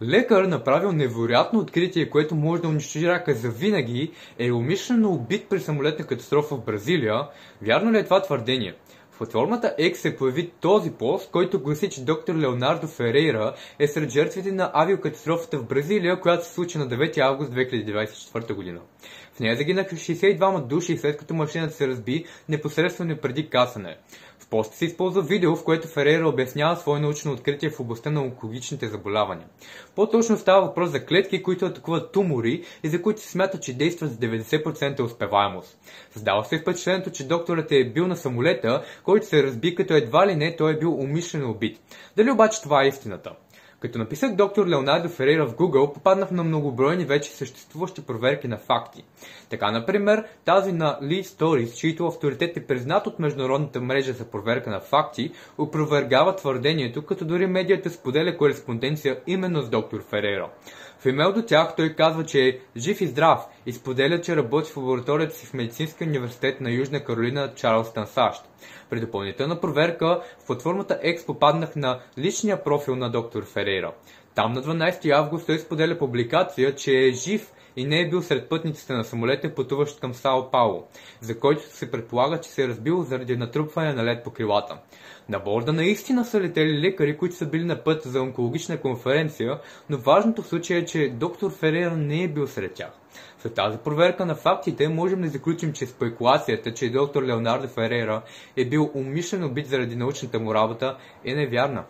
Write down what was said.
Лекар, направил невероятно откритие, което може да унищожи рака завинаги, е умишлено убит при самолетна катастрофа в Бразилия. Вярно ли е това твърдение? В платформата X се появи този пост, който гласи, че доктор Леонардо Ферейра е сред жертвите на авиокатастрофата в Бразилия, която се случи на 9 август 2024 година. В нея загинаха 62 души, след като машината се разби непосредствено преди кацане. В поста се използва видео, в което Ферейра обяснява свое научно откритие в областта на онкологичните заболявания. По-точно става въпрос за клетки, които атакуват тумори и за които се смята, че действат с 90% успеваемост. Създава се впечатлението, че докторът е бил на самолета, който се разби, като едва ли не той е бил умишлено убит. Дали обаче това е истината? Като написах доктор Леонардо Ферейра в Google, попаднах на многобройни вече съществуващи проверки на факти. Така, например, тази на Lee Stories, чийто авторитет е признат от международната мрежа за проверка на факти, опровергава твърдението, като дори медията споделя кореспонденция именно с доктор Ферейра. В имейл до тях той казва, че е жив и здрав и споделя, че работи в лабораторията си в Медицинския университет на Южна Каролина, Чарлстън, САЩ. При допълнителна проверка в платформата X попаднах на личния профил на доктор Ферейра. Там на 12 август той споделя публикация, че е жив и не е бил сред пътниците на самолета, пътуващ към Сао Пауло, за който се предполага, че се е разбил заради натрупване на лед по крилата. На борда наистина са летели лекари, които са били на път за онкологична конференция, но важното в случая е, че доктор Ферейра не е бил сред тях. След тази проверка на фактите можем да заключим, че спекулацията, че доктор Леонардо Ферейра е бил умишлено убит заради научната му работа, е невярна.